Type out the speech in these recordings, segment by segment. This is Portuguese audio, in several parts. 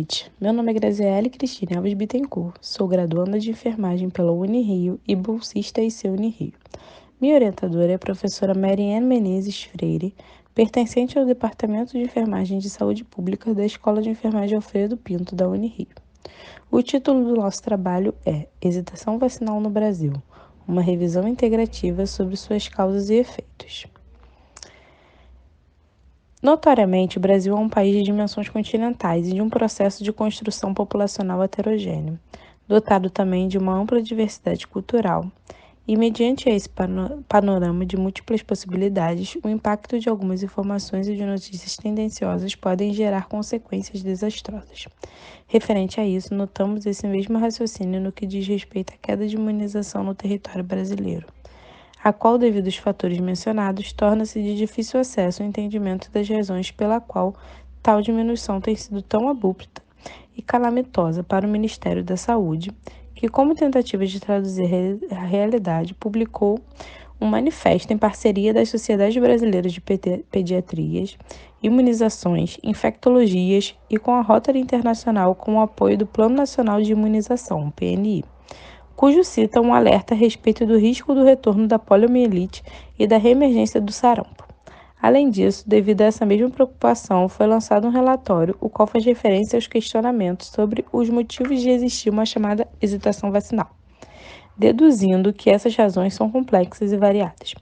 noite. Meu nome é Graziele Cristina Alves Bittencourt. Sou graduanda de enfermagem pela Unirio e bolsista IC Unirio. Minha orientadora é a professora Mariane Menezes Freire, pertencente ao Departamento de Enfermagem de Saúde Pública da Escola de Enfermagem Alfredo Pinto, da Unirio. O título do nosso trabalho é Hesitação Vacinal no Brasil, uma revisão integrativa sobre suas causas e efeitos. Notoriamente, o Brasil é um país de dimensões continentais e de um processo de construção populacional heterogêneo, dotado também de uma ampla diversidade cultural. E, mediante esse panorama de múltiplas possibilidades, o impacto de algumas informações e de notícias tendenciosas podem gerar consequências desastrosas. Referente a isso, notamos esse mesmo raciocínio no que diz respeito à queda de imunização no território brasileiro, a qual, devido aos fatores mencionados, torna-se de difícil acesso o entendimento das razões pela qual tal diminuição tem sido tão abrupta e calamitosa para o Ministério da Saúde, que, como tentativa de traduzir a realidade, publicou um manifesto em parceria das Sociedades Brasileiras de Pediatrias, Imunizações, Infectologias e com a Rotary Internacional com o apoio do Plano Nacional de Imunização, PNI, cujo cita um alerta a respeito do risco do retorno da poliomielite e da reemergência do sarampo. Além disso, devido a essa mesma preocupação, foi lançado um relatório, o qual faz referência aos questionamentos sobre os motivos de existir uma chamada hesitação vacinal, deduzindo que essas razões são complexas e variadas.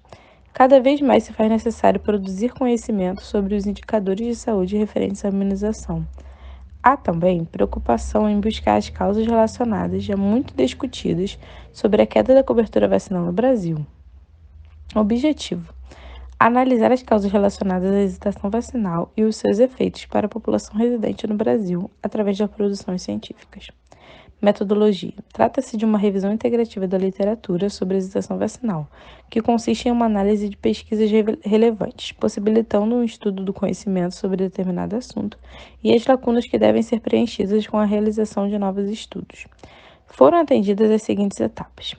Cada vez mais se faz necessário produzir conhecimento sobre os indicadores de saúde referentes à imunização. Há também preocupação em buscar as causas relacionadas, já muito discutidas, sobre a queda da cobertura vacinal no Brasil. Objetivo: analisar as causas relacionadas à hesitação vacinal e os seus efeitos para a população residente no Brasil através de produções científicas. Metodologia: trata-se de uma revisão integrativa da literatura sobre a hesitação vacinal, que consiste em uma análise de pesquisas relevantes, possibilitando um estudo do conhecimento sobre determinado assunto e as lacunas que devem ser preenchidas com a realização de novos estudos. Foram atendidas as seguintes etapas: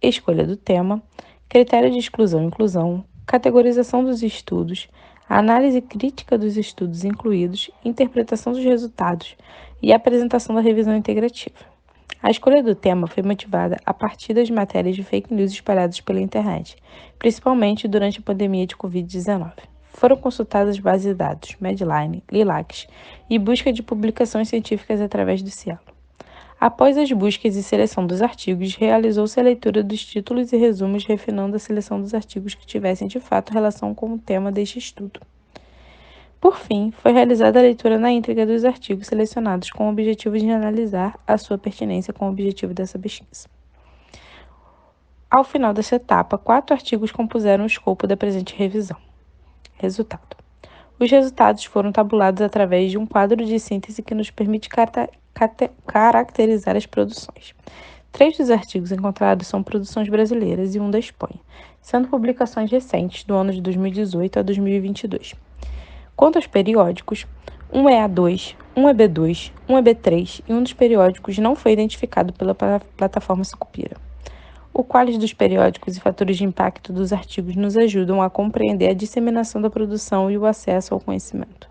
escolha do tema, critério de exclusão e inclusão, categorização dos estudos, análise crítica dos estudos incluídos, interpretação dos resultados e apresentação da revisão integrativa. A escolha do tema foi motivada a partir das matérias de fake news espalhadas pela internet, principalmente durante a pandemia de Covid-19. Foram consultadas bases de dados, Medline, Lilacs e busca de publicações científicas através do Cielo. Após as buscas e seleção dos artigos, realizou-se a leitura dos títulos e resumos, refinando a seleção dos artigos que tivessem de fato relação com o tema deste estudo. Por fim, foi realizada a leitura na íntegra dos artigos selecionados com o objetivo de analisar a sua pertinência com o objetivo dessa pesquisa. Ao final dessa etapa, 4 artigos compuseram o escopo da presente revisão. Resultado: os resultados foram tabulados através de um quadro de síntese que nos permite caracterizar as produções. 3 dos artigos encontrados são produções brasileiras e um da Espanha, sendo publicações recentes do ano de 2018 a 2022. Quanto aos periódicos, um é A2, um é B2, um é B3 e um dos periódicos não foi identificado pela plataforma Sucupira. O qualis dos periódicos e fatores de impacto dos artigos nos ajudam a compreender a disseminação da produção e o acesso ao conhecimento,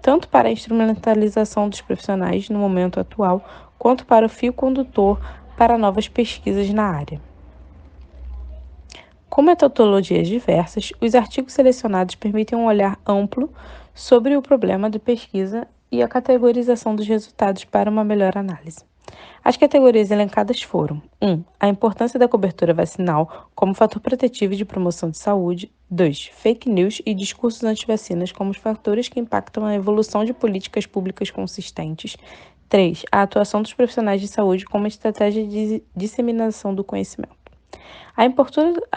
tanto para a instrumentalização dos profissionais no momento atual, quanto para o fio condutor para novas pesquisas na área. Com metodologias diversas, os artigos selecionados permitem um olhar amplo sobre o problema de pesquisa e a categorização dos resultados para uma melhor análise. As categorias elencadas foram: 1. A importância da cobertura vacinal como fator protetivo e de promoção de saúde. 2. Fake news e discursos antivacinas como os fatores que impactam a evolução de políticas públicas consistentes. 3. A atuação dos profissionais de saúde como estratégia de disseminação do conhecimento. A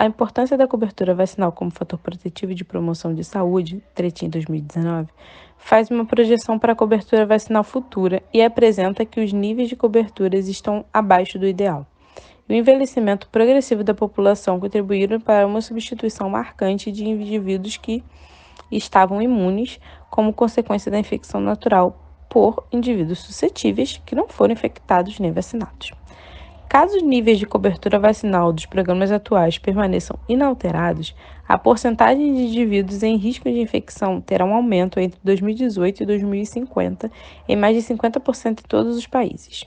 importância da cobertura vacinal como fator protetivo e de promoção de saúde, Tretin 2019, faz uma projeção para a cobertura vacinal futura e apresenta que os níveis de coberturas estão abaixo do ideal. O envelhecimento progressivo da população contribuíram para uma substituição marcante de indivíduos que estavam imunes como consequência da infecção natural por indivíduos suscetíveis que não foram infectados nem vacinados. Caso os níveis de cobertura vacinal dos programas atuais permaneçam inalterados, a porcentagem de indivíduos em risco de infecção terá um aumento entre 2018 e 2050 em mais de 50% em todos os países.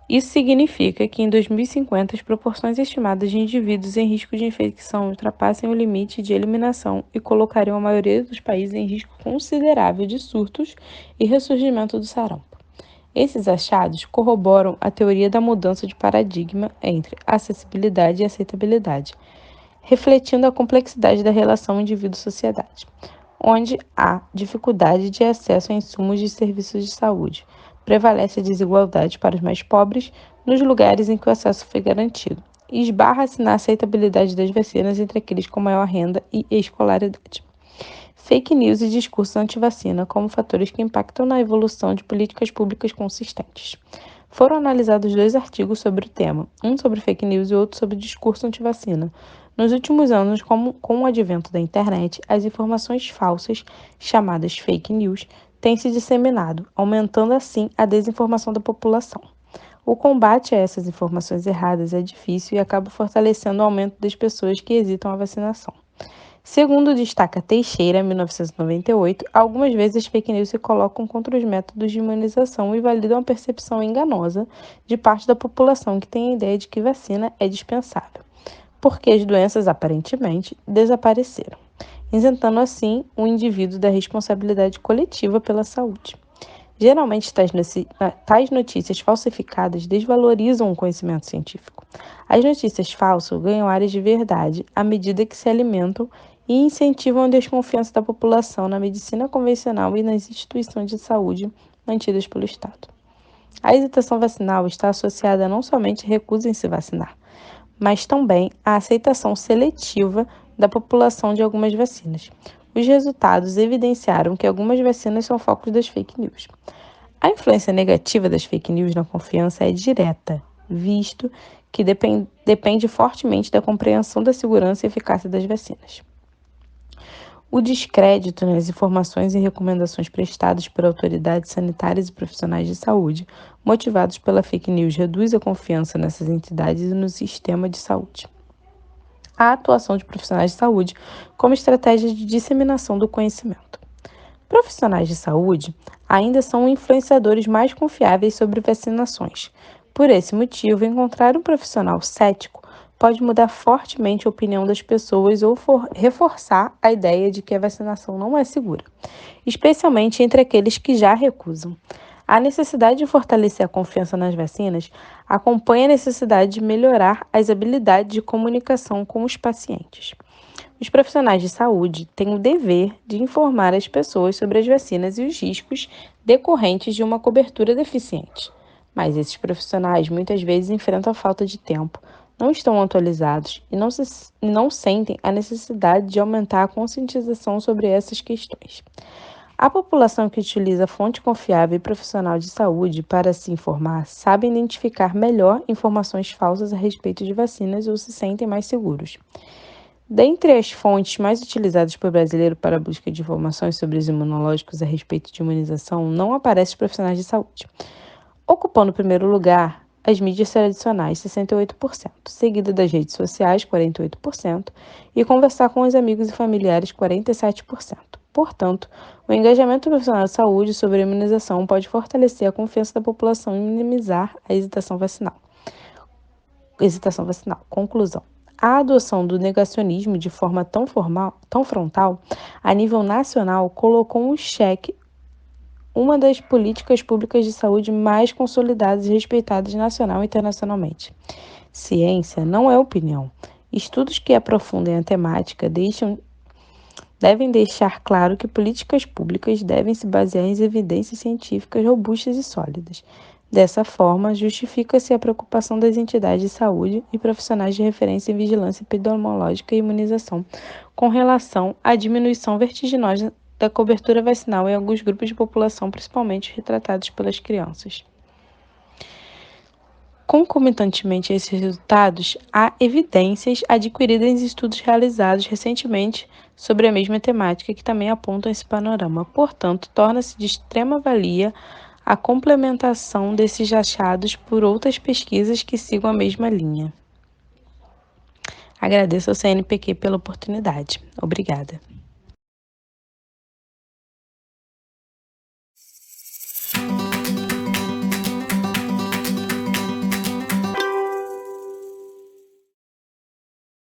Isso significa que em 2050 as proporções estimadas de indivíduos em risco de infecção ultrapassem o limite de eliminação e colocariam a maioria dos países em risco considerável de surtos e ressurgimento do sarampo. Esses achados corroboram a teoria da mudança de paradigma entre acessibilidade e aceitabilidade, refletindo a complexidade da relação indivíduo-sociedade, onde há dificuldade de acesso a insumos de serviços de saúde. Prevalece a desigualdade para os mais pobres nos lugares em que o acesso foi garantido. E esbarra-se na aceitabilidade das vacinas entre aqueles com maior renda e escolaridade. Fake news e discurso anti-vacina como fatores que impactam na evolução de políticas públicas consistentes. Foram analisados 2 artigos sobre o tema, um sobre fake news e outro sobre discurso anti-vacina. Nos últimos anos, com o advento da internet, as informações falsas, chamadas fake news, têm se disseminado, aumentando assim a desinformação da população. O combate a essas informações erradas é difícil e acaba fortalecendo o aumento das pessoas que hesitam à vacinação. Segundo destaca Teixeira, 1998, algumas vezes as fake news se colocam contra os métodos de imunização e validam a percepção enganosa de parte da população que tem a ideia de que vacina é dispensável, porque as doenças aparentemente desapareceram, isentando assim o indivíduo da responsabilidade coletiva pela saúde. Geralmente, tais notícias falsificadas desvalorizam o conhecimento científico. As notícias falsas ganham áreas de verdade à medida que se alimentam e incentivam a desconfiança da população na medicina convencional e nas instituições de saúde mantidas pelo Estado. A hesitação vacinal está associada não somente à recusa em se vacinar, mas também à aceitação seletiva da população de algumas vacinas. Os resultados evidenciaram que algumas vacinas são focos das fake news. A influência negativa das fake news na confiança é direta, visto que depende fortemente da compreensão da segurança e eficácia das vacinas. O descrédito nas informações e recomendações prestadas por autoridades sanitárias e profissionais de saúde, motivados pela fake news, reduz a confiança nessas entidades e no sistema de saúde. A atuação de profissionais de saúde como estratégia de disseminação do conhecimento. Profissionais de saúde ainda são influenciadores mais confiáveis sobre vacinações. Por esse motivo, encontrar um profissional cético pode mudar fortemente a opinião das pessoas ou reforçar a ideia de que a vacinação não é segura, especialmente entre aqueles que já recusam. A necessidade de fortalecer a confiança nas vacinas acompanha a necessidade de melhorar as habilidades de comunicação com os pacientes. Os profissionais de saúde têm o dever de informar as pessoas sobre as vacinas e os riscos decorrentes de uma cobertura deficiente. Mas esses profissionais muitas vezes enfrentam a falta de tempo, não estão atualizados e não sentem a necessidade de aumentar a conscientização sobre essas questões. A população que utiliza fonte confiável e profissional de saúde para se informar sabe identificar melhor informações falsas a respeito de vacinas ou se sentem mais seguros. Dentre as fontes mais utilizadas por brasileiro para a busca de informações sobre os imunológicos a respeito de imunização, não aparecem os profissionais de saúde. Ocupando o primeiro lugar, as mídias tradicionais, 68%, seguida das redes sociais, 48%, e conversar com os amigos e familiares, 47%. Portanto, o engajamento profissional de saúde sobre a imunização pode fortalecer a confiança da população e minimizar a hesitação vacinal. Conclusão. A adoção do negacionismo de forma tão frontal, a nível nacional, colocou em xeque uma das políticas públicas de saúde mais consolidadas e respeitadas nacional e internacionalmente. Ciência não é opinião. Estudos que aprofundem a temática devem deixar claro que políticas públicas devem se basear em evidências científicas robustas e sólidas. Dessa forma, justifica-se a preocupação das entidades de saúde e profissionais de referência em vigilância epidemiológica e imunização com relação à diminuição vertiginosa da cobertura vacinal em alguns grupos de população, principalmente retratados pelas crianças. Concomitantemente a esses resultados, há evidências adquiridas em estudos realizados recentemente sobre a mesma temática que também apontam esse panorama. Portanto, torna-se de extrema valia a complementação desses achados por outras pesquisas que sigam a mesma linha. Agradeço ao CNPq pela oportunidade. Obrigada.